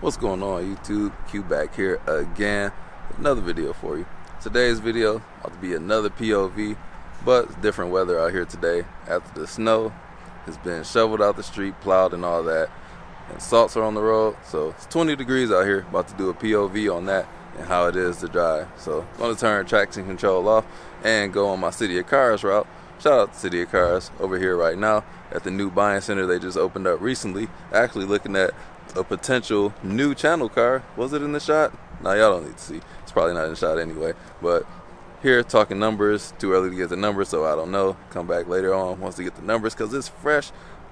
What's going on, YouTube? Q back here again. Another video for you. Today's video ought to be another POV, but it's different weather out here today. After the snow has been shoveled out the street, plowed and all that, and salts are on the road. So it's 20 degrees out here. About to do a POV on that and how it is to drive. So I'm going to turn traction control off and go on my City of Cars route. Shout out to City of Cars over here right now at the new buying center they just opened up recently. Actually looking at a potential new channel car. Was it in the shot? Nah, y'all don't need to see. It's probably not in the shot anyway. But here talking numbers. Too early to get the numbers, so I don't know. Come back later on once to get the numbers because it's fresh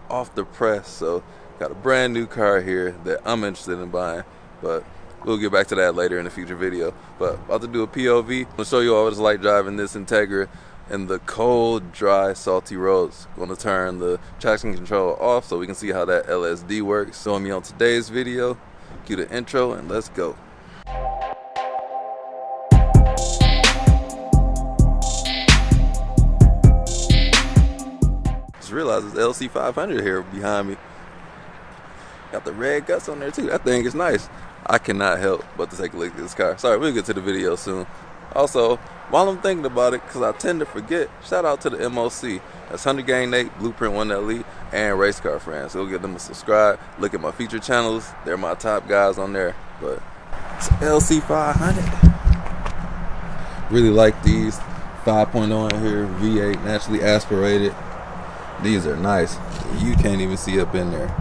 off the press. So got a brand new car here that I'm interested in buying. But we'll get back to that later in a future video. But about to do a POV. I'll show you all what it's like driving this Integra in the cold, dry, salty roads. Going to turn the traction control off so we can see how that LSD works. Showing me on today's video. Cue the intro and let's go. Just realized there's LC500 here behind me. Got the red guts on there too. That thing is nice. I cannot help but to take a look at this car. Sorry, we'll get to the video soon. Also, while I'm thinking about it, because I tend to forget, shout out to the MOC. That's 100 Gang Nate, Blueprint 1LE, and Race Car Friends. So go give them a subscribe. Look at my feature channels. They're my top guys on there. But it's LC500. Really like these 5.0 in here, V8, naturally aspirated. These are nice. You can't even see up in there.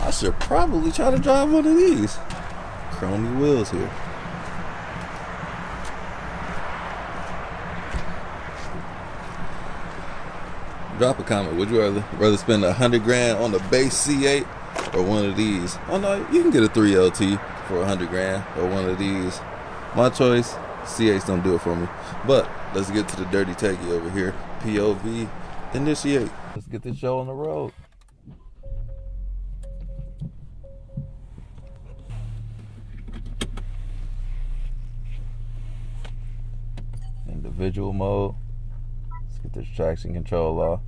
I should probably try to drive one of these. Chromey wheels here. Drop a comment. Would you rather spend 100 grand on the base C8 or one of these? Oh no, you can get a 3LT for 100 grand or one of these. My choice, C8s don't do it for me. But let's get to the dirty techie over here. POV, initiate. Let's get this show on the road. Individual mode. Let's get this traction control off.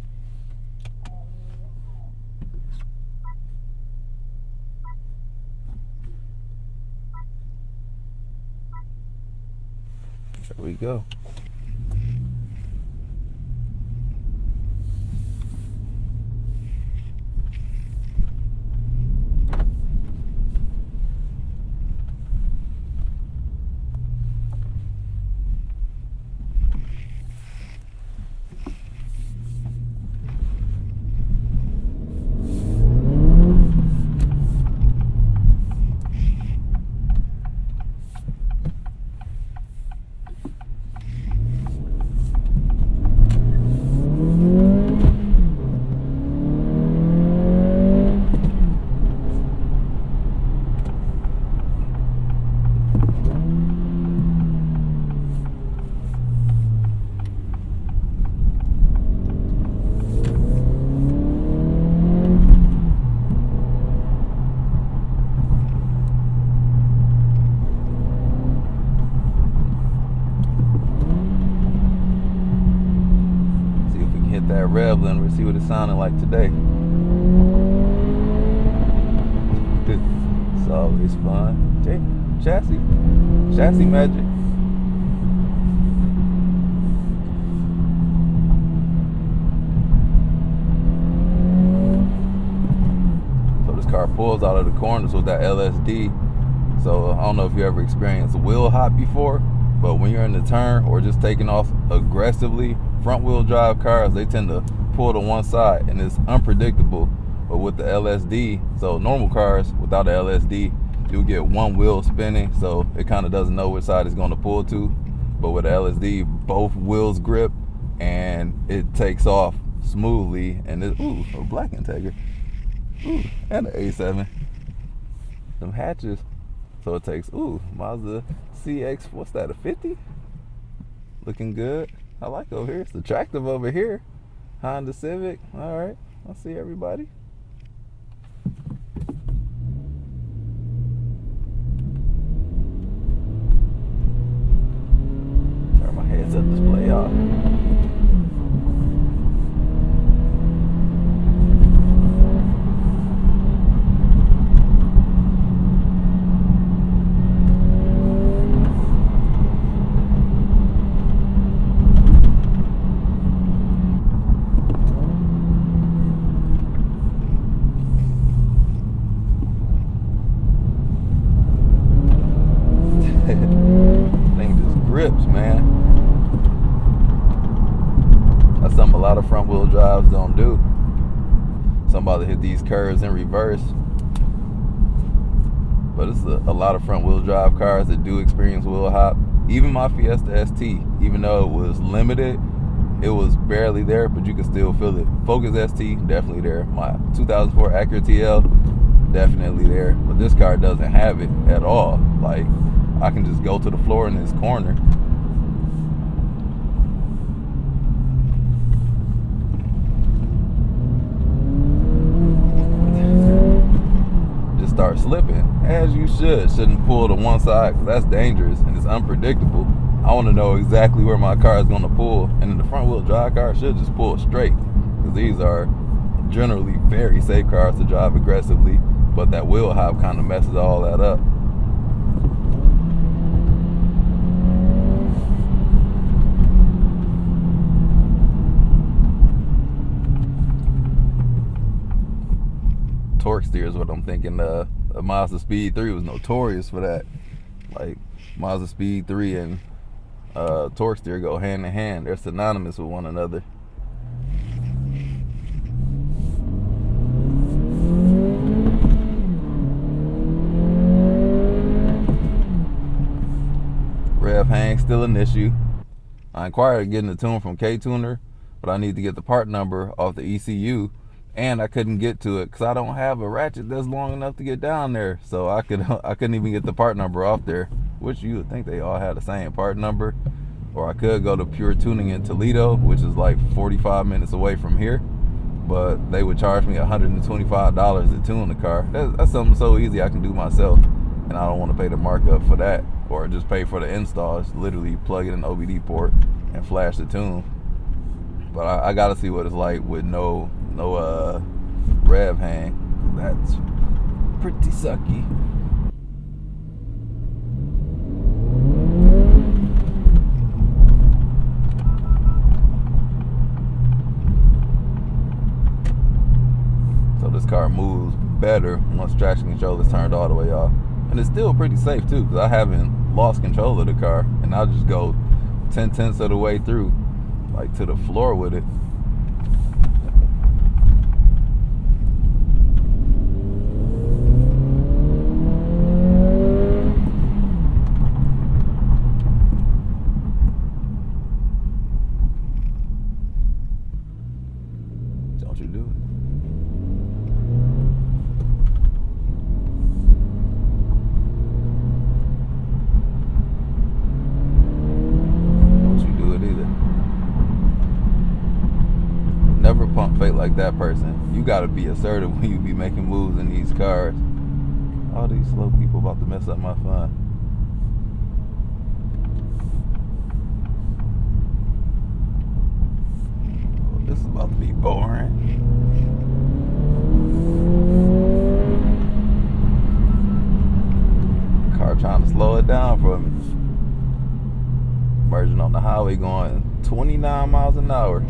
There we go. That rev and we'll see what it sounded like today. It's always fun. Chassis magic. So this car pulls out of the corners with that LSD. So I don't know if you ever experienced wheel hop before, but when you're in the turn or just taking off aggressively, front wheel drive cars, they tend to pull to one side and it's unpredictable. But with the LSD, so normal cars without the LSD, you'll get one wheel spinning, so it kind of doesn't know which side it's going to pull to. But with the LSD, both wheels grip and it takes off smoothly. And it, ooh, a black Integra, ooh, and an A7, them hatches. So it takes, ooh, Mazda CX, what's that, a 50? Looking good. I like over here. It's attractive over here. Honda Civic. All right. I'll see everybody. Turn my heads-up display off. I'm about to hit these curves in reverse. But it's a lot of front wheel drive cars that do experience wheel hop. Even my Fiesta ST, even though it was limited, it was barely there, but you can still feel it. Focus ST, definitely there. My 2004 Acura TL, definitely there. But this car doesn't have it at all. Like, I can just go to the floor in this corner. Just start slipping, as you should. Shouldn't pull to one side, because that's dangerous and it's unpredictable. I want to know exactly where my car is going to pull, and in the front wheel drive car should just pull straight, because these are generally very safe cars to drive aggressively, but that wheel hop kind of messes all that up. Torque steer is what I'm thinking. A Mazda Speed 3 was notorious for that. Like, Mazda Speed 3 and torque steer go hand in hand. They're synonymous with one another. Rev hang still an issue. I inquired getting the tune from K-Tuner, but I need to get the part number off the ECU, and I couldn't get to it because I don't have a ratchet that's long enough to get down there. So I couldn't even get the part number off there, which you would think they all had the same part number. Or I could go to Pure Tuning in Toledo, which is like 45 minutes away from here, but they would charge me $125 to tune the car. That's something so easy I can do myself, and I don't want to pay the markup for that, or just pay for the install. It's literally plug in an OBD port and flash the tune. But I gotta see what it's like with no rev hang. That's pretty sucky. So this car moves better once traction control is turned all the way off. And it's still pretty safe too, because I haven't lost control of the car, and I'll just go 10/10 of the way through, like to the floor with it. Don't you do it. Never pump fake like that person. You gotta be assertive when you be making moves in these cars. All these slow people about to mess up my fun. Well, this is about to be boring. Car trying to slow it down for me. Merging on the highway going 29 miles an hour.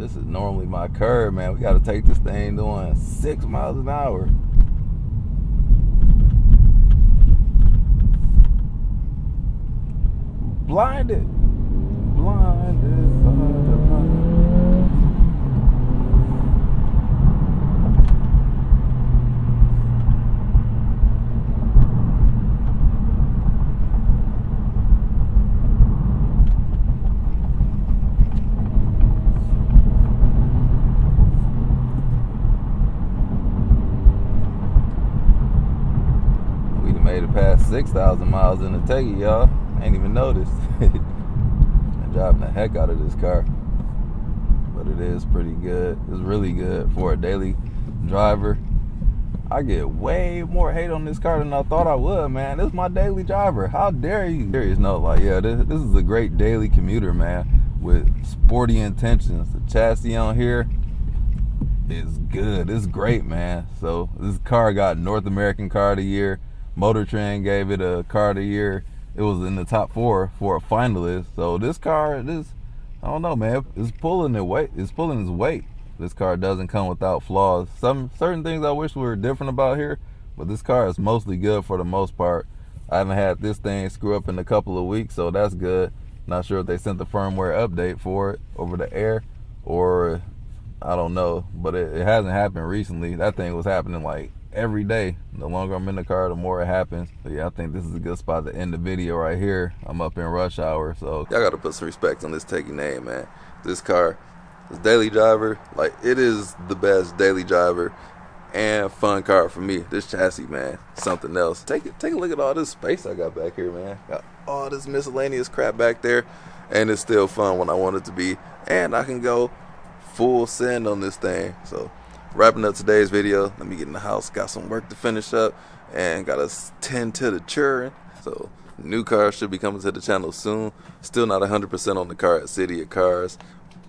This is normally my curve, man. We gotta take this thing doing 6 miles an hour. Blinded by the light. Made it past 6,000 miles in the Teggy, y'all. Ain't even noticed. I'm driving the heck out of this car, but it is pretty good. It's really good for a daily driver. I get way more hate on this car than I thought I would, man. This is my daily driver. How dare you? Serious note, like, yeah, this is a great daily commuter, man, with sporty intentions. The chassis on here is good. It's great, man. So this car got North American Car of the Year. Motor Trend gave it a Car of the Year. It was in the top 4 for a finalist. So this car, I don't know, man. It's pulling its weight. It's pulling its weight. This car doesn't come without flaws. Some certain things I wish were different about here, but this car is mostly good for the most part. I haven't had this thing screw up in a couple of weeks, so that's good. Not sure if they sent the firmware update for it over the air, or I don't know, but it hasn't happened recently. That thing was happening like every day. The longer I'm in the car, the more it happens. So yeah, I think this is a good spot to end the video right here. I'm up in rush hour, so y'all gotta put some respect on this Teggy name, man. This car, this daily driver, like, it is the best daily driver and fun car for me. This chassis, man, something else. Take a look at all this space I got back here, man. Got all this miscellaneous crap back there, and it's still fun when I want it to be, and I can go full send on this thing. So wrapping up today's video. Let me get in the house. Got some work to finish up and got to tend to the children. So new car should be coming to the channel soon. Still not 100% on the car at City of Cars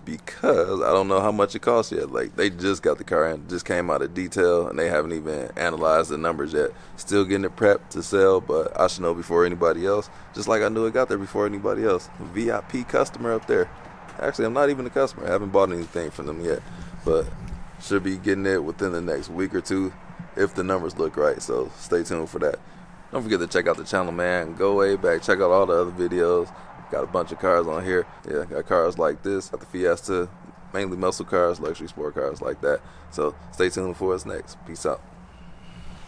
because I don't know how much it costs yet. Like, they just got the car and just came out of detail and they haven't even analyzed the numbers yet. Still getting it prepped to sell, but I should know before anybody else. Just like I knew it got there before anybody else. VIP customer up there. Actually, I'm not even a customer. I haven't bought anything from them yet, but should be getting it within the next week or two if the numbers look right, so stay tuned for that. Don't forget to check out the channel, man. Go way back, check out all the other videos. Got a bunch of cars on here. Yeah, got cars like this, got the Fiesta, mainly muscle cars, luxury sport cars like that. So stay tuned for what's next. Peace out.